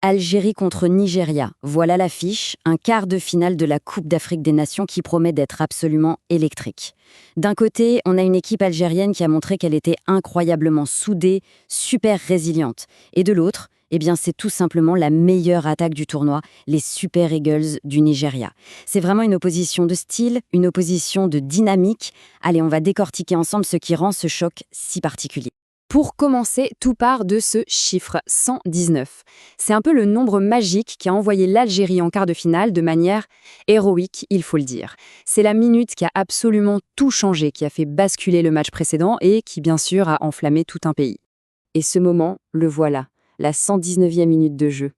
Algérie contre Nigeria. Voilà l'affiche, un quart de finale de la Coupe d'Afrique des Nations qui promet d'être absolument électrique. D'un côté, on a une équipe algérienne qui a montré qu'elle était incroyablement soudée, super résiliente. Et de l'autre, eh bien, c'est tout simplement la meilleure attaque du tournoi, les Super Eagles du Nigeria. C'est vraiment une opposition de style, une opposition de dynamique. Allez, on va décortiquer ensemble ce qui rend ce choc si particulier. Pour commencer, tout part de ce chiffre 119. C'est un peu le nombre magique qui a envoyé l'Algérie en quart de finale de manière héroïque, il faut le dire. C'est la minute qui a absolument tout changé, qui a fait basculer le match précédent et qui, bien sûr, a enflammé tout un pays. Et ce moment, le voilà, la 119e minute de jeu.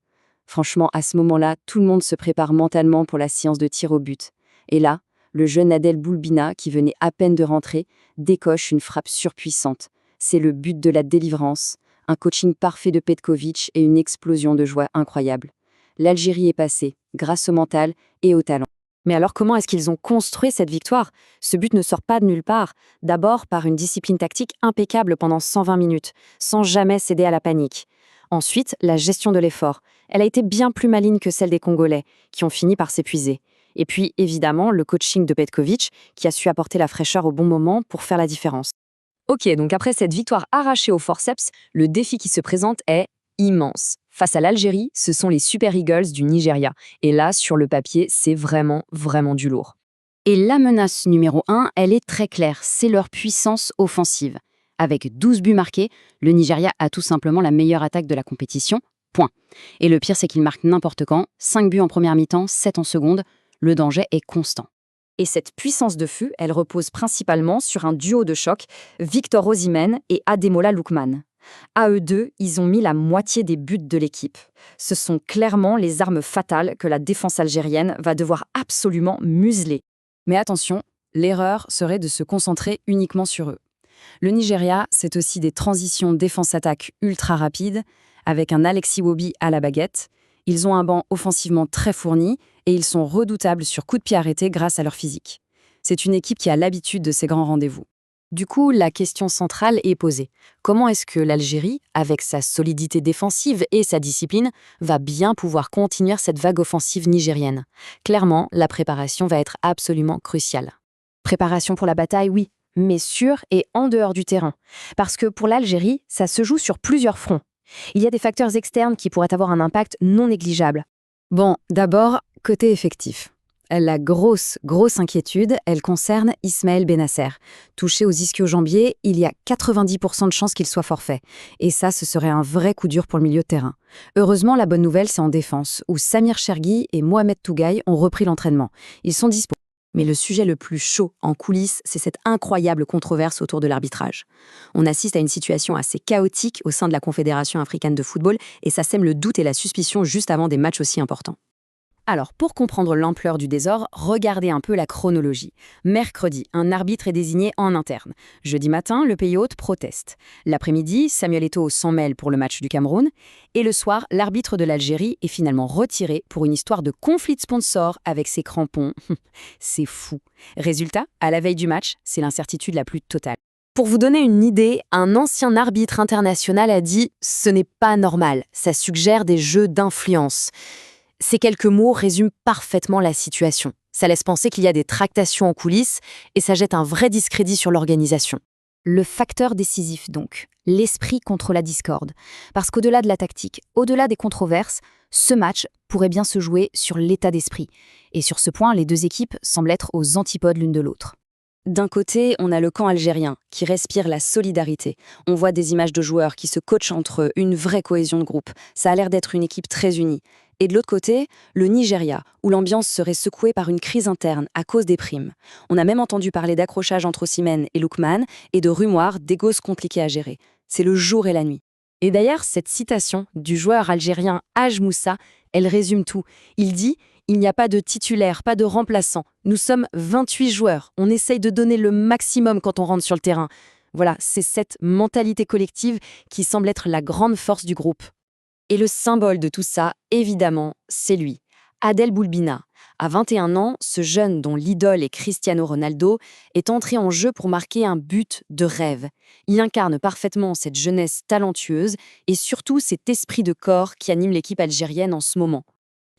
Franchement, à ce moment-là, tout le monde se prépare mentalement pour la séance de tir au but. Et là, le jeune Adel Boulbina, qui venait à peine de rentrer, décoche une frappe surpuissante. C'est le but de la délivrance, un coaching parfait de Petkovic et une explosion de joie incroyable. L'Algérie est passée, grâce au mental et au talent. Mais alors comment est-ce qu'ils ont construit cette victoire? Ce but ne sort pas de nulle part. D'abord par une discipline tactique impeccable pendant 120 minutes, sans jamais céder à la panique. Ensuite, la gestion de l'effort. Elle a été bien plus maligne que celle des Congolais, qui ont fini par s'épuiser. Et puis, évidemment, le coaching de Petkovic, qui a su apporter la fraîcheur au bon moment pour faire la différence. Ok, donc après cette victoire arrachée au forceps, le défi qui se présente est immense. Face à l'Algérie, ce sont les Super Eagles du Nigeria. Et là, sur le papier, c'est vraiment, vraiment du lourd. Et la menace numéro 1, elle est très claire, c'est leur puissance offensive. Avec 12 buts marqués, le Nigeria a tout simplement la meilleure attaque de la compétition, point. Et le pire, c'est qu'ils marquent n'importe quand, 5 buts en première mi-temps, 7 en seconde, le danger est constant. Et cette puissance de feu, elle repose principalement sur un duo de choc, Victor Osimhen et Ademola Lookman. À eux deux, ils ont mis la moitié des buts de l'équipe. Ce sont clairement les armes fatales que la défense algérienne va devoir absolument museler. Mais attention, l'erreur serait de se concentrer uniquement sur eux. Le Nigeria, c'est aussi des transitions défense-attaque ultra rapides, avec un Alexis Iwobi à la baguette. Ils ont un banc offensivement très fourni et ils sont redoutables sur coups de pied arrêtés grâce à leur physique. C'est une équipe qui a l'habitude de ces grands rendez-vous. Du coup, la question centrale est posée. Comment est-ce que l'Algérie, avec sa solidité défensive et sa discipline, va bien pouvoir continuer cette vague offensive nigérienne? Clairement, la préparation va être absolument cruciale. Préparation pour la bataille, oui, mais sur et en dehors du terrain. Parce que pour l'Algérie, ça se joue sur plusieurs fronts. Il y a des facteurs externes qui pourraient avoir un impact non négligeable. Bon, d'abord, côté effectif. La grosse inquiétude, elle concerne Ismaël Benasser. Touché aux ischio-jambiers, il y a 90% de chances qu'il soit forfait. Et ça, ce serait un vrai coup dur pour le milieu de terrain. Heureusement, la bonne nouvelle, c'est en défense, où Samir Chergui et Mohamed Tougaï ont repris l'entraînement. Ils sont dispo. Mais le sujet le plus chaud en coulisses, c'est cette incroyable controverse autour de l'arbitrage. On assiste à une situation assez chaotique au sein de la Confédération africaine de football et ça sème le doute et la suspicion juste avant des matchs aussi importants. Alors, pour comprendre l'ampleur du désordre, regardez un peu la chronologie. Mercredi, un arbitre est désigné en interne. Jeudi matin, le pays hôte proteste. L'après-midi, Samuel Eto'o s'en mêle pour le match du Cameroun. Et le soir, l'arbitre de l'Algérie est finalement retiré pour une histoire de conflit de sponsors avec ses crampons. C'est fou. Résultat, à la veille du match, c'est l'incertitude la plus totale. Pour vous donner une idée, un ancien arbitre international a dit « ce n'est pas normal, ça suggère des jeux d'influence ». Ces quelques mots résument parfaitement la situation. Ça laisse penser qu'il y a des tractations en coulisses et ça jette un vrai discrédit sur l'organisation. Le facteur décisif donc, l'esprit contre la discorde. Parce qu'au-delà de la tactique, au-delà des controverses, ce match pourrait bien se jouer sur l'état d'esprit. Et sur ce point, les deux équipes semblent être aux antipodes l'une de l'autre. D'un côté, on a le camp algérien, qui respire la solidarité. On voit des images de joueurs qui se coachent entre eux, une vraie cohésion de groupe. Ça a l'air d'être une équipe très unie. Et de l'autre côté, le Nigeria, où l'ambiance serait secouée par une crise interne à cause des primes. On a même entendu parler d'accrochage entre Osimhen et Lookman et de rumeurs d'égos compliqués à gérer. C'est le jour et la nuit. Et d'ailleurs, cette citation du joueur algérien Haj Moussa, elle résume tout. Il dit « Il n'y a pas de titulaire, pas de remplaçant. Nous sommes 28 joueurs. On essaye de donner le maximum quand on rentre sur le terrain. » Voilà, c'est cette mentalité collective qui semble être la grande force du groupe. Et le symbole de tout ça, évidemment, c'est lui, Adel Boulbina. À 21 ans, ce jeune dont l'idole est Cristiano Ronaldo est entré en jeu pour marquer un but de rêve. Il incarne parfaitement cette jeunesse talentueuse et surtout cet esprit de corps qui anime l'équipe algérienne en ce moment.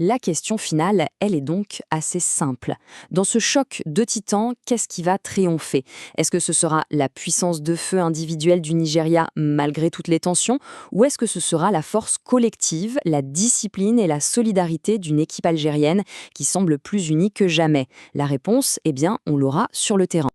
La question finale, elle est donc assez simple. Dans ce choc de titans, qu'est-ce qui va triompher? Est-ce que ce sera la puissance de feu individuelle du Nigeria malgré toutes les tensions? Ou est-ce que ce sera la force collective, la discipline et la solidarité d'une équipe algérienne qui semble plus unie que jamais? La réponse, eh bien, on l'aura sur le terrain.